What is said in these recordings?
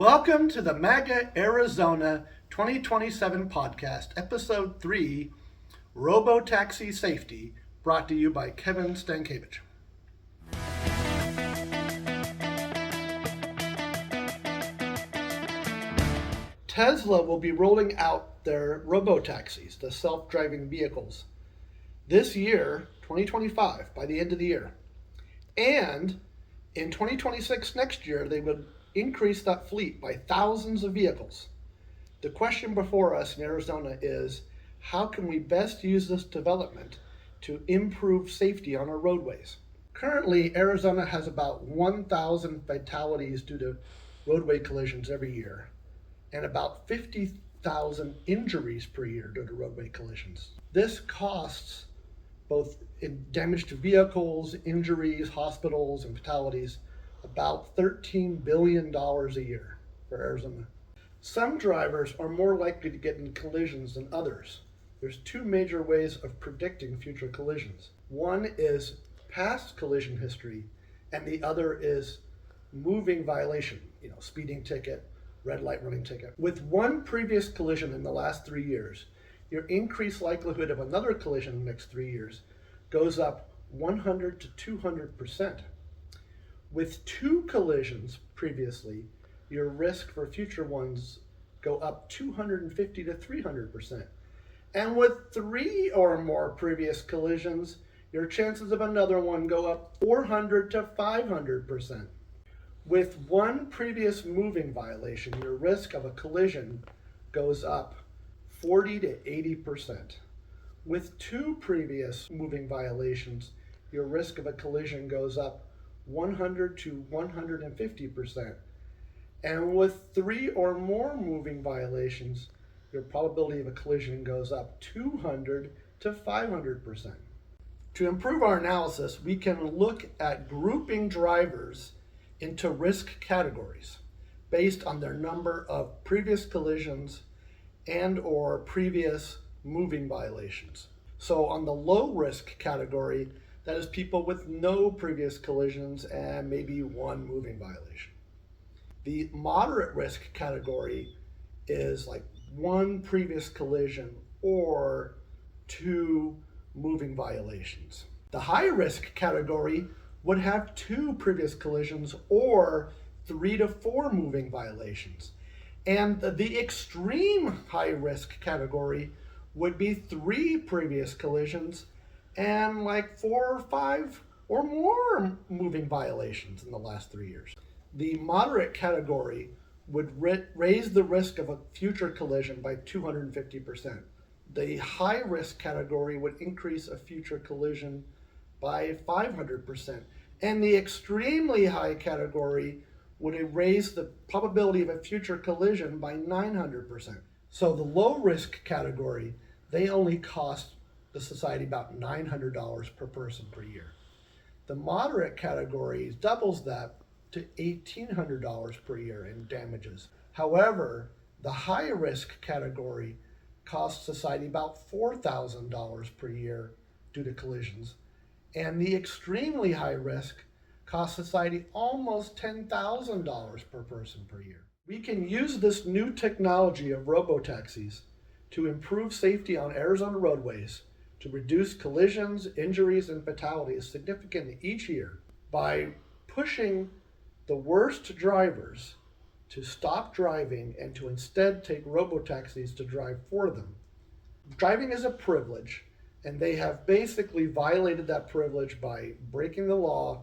Welcome to the MAGA Arizona 2027 podcast, episode 3, RoboTaxi Safety, brought to you by Kevin Stankiewicz. Tesla will be rolling out their RoboTaxis, the self-driving vehicles, this year, 2025, by the end of the year. And in 2026, next year, they would increase that fleet by thousands of vehicles. The question before us in Arizona is, how can we best use this development to improve safety on our roadways? Currently, Arizona has about 1,000 fatalities due to roadway collisions every year, and about 50,000 injuries per year due to roadway collisions. This costs both in damage to vehicles, injuries, hospitals, and fatalities, about $13 billion a year for Arizona. Some drivers are more likely to get in collisions than others. There's two major ways of predicting future collisions. One is past collision history, and the other is moving violation, speeding ticket, red light running ticket. With one previous collision in the last 3 years, your increased likelihood of another collision in the next 3 years goes up 100 to 200%. With two collisions previously, your risk for future ones go up 250 to 300%. And with 3 or more previous collisions, your chances of another one go up 400 to 500%. With one previous moving violation, your risk of a collision goes up 40 to 80%. With 2 previous moving violations, your risk of a collision goes up 100 to 150%. And with 3 or more moving violations, your probability of a collision goes up 200 to 500%. To improve our analysis, we can look at grouping drivers into risk categories based on their number of previous collisions and or previous moving violations. So on the low risk category, that is people with no previous collisions and maybe 1 moving violation. The moderate risk category is like 1 previous collision or 2 moving violations. The high risk category would have 2 previous collisions or 3 to 4 moving violations. And the extreme high risk category would be 3 previous collisions and like 4 or 5 or more moving violations in the last 3 years. The moderate category would raise the risk of a future collision by 250%. The high risk category would increase a future collision by 500%. And the extremely high category would raise the probability of a future collision by 900%. So the low risk category, they only cost the society about $900 per person per year. The moderate category doubles that to $1,800 per year in damages. However, the high risk category costs society about $4,000 per year due to collisions, and the extremely high risk costs society almost $10,000 per person per year. We can use this new technology of robotaxis to improve safety on Arizona roadways, to reduce collisions, injuries, and fatalities significantly each year by pushing the worst drivers to stop driving and to instead take robotaxis to drive for them. Driving is a privilege, and they have basically violated that privilege by breaking the law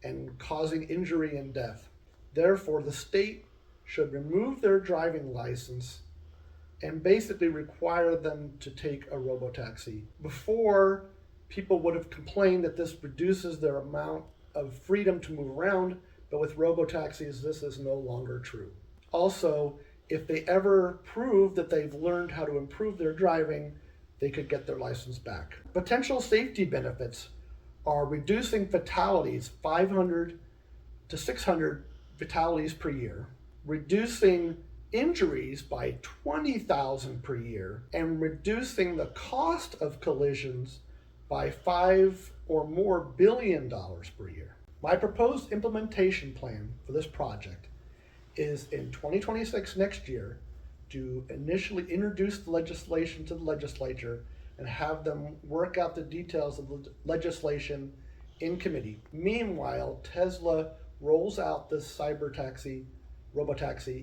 and causing injury and death. Therefore, the state should remove their driving license and basically require them to take a robotaxi. Before, people would have complained that this reduces their amount of freedom to move around, but with robotaxis, this is no longer true. Also, if they ever prove that they've learned how to improve their driving, they could get their license back. Potential safety benefits are reducing fatalities, 500 to 600 fatalities per year, reducing injuries by 20,000 per year, and reducing the cost of collisions by $5 or more billion per year. My proposed implementation plan for this project is in 2026, next year, to initially introduce the legislation to the legislature and have them work out the details of the legislation in committee. Meanwhile, Tesla rolls out this RoboTaxi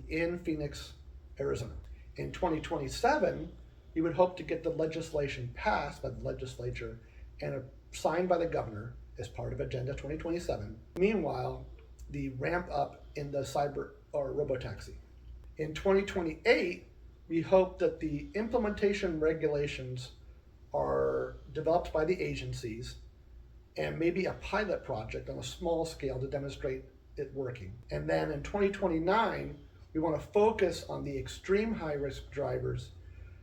in Phoenix, Arizona. In 2027, we would hope to get the legislation passed by the legislature and signed by the governor as part of Agenda 2027. Meanwhile, the ramp up in the RoboTaxi. In 2028, we hope that the implementation regulations are developed by the agencies and maybe a pilot project on a small scale to demonstrate it working. And then in 2029, we want to focus on the extreme high risk drivers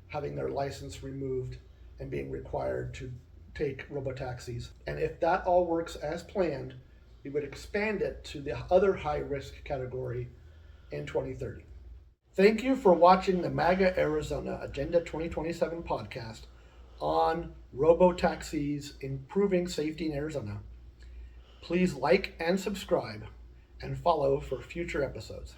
having their license removed and being required to take robotaxis. And if that all works as planned, we would expand it to the other high risk category in 2030. Thank you for watching the MAGA Arizona Agenda 2027 podcast on robotaxis improving safety in Arizona. Please like and subscribe and follow for future episodes.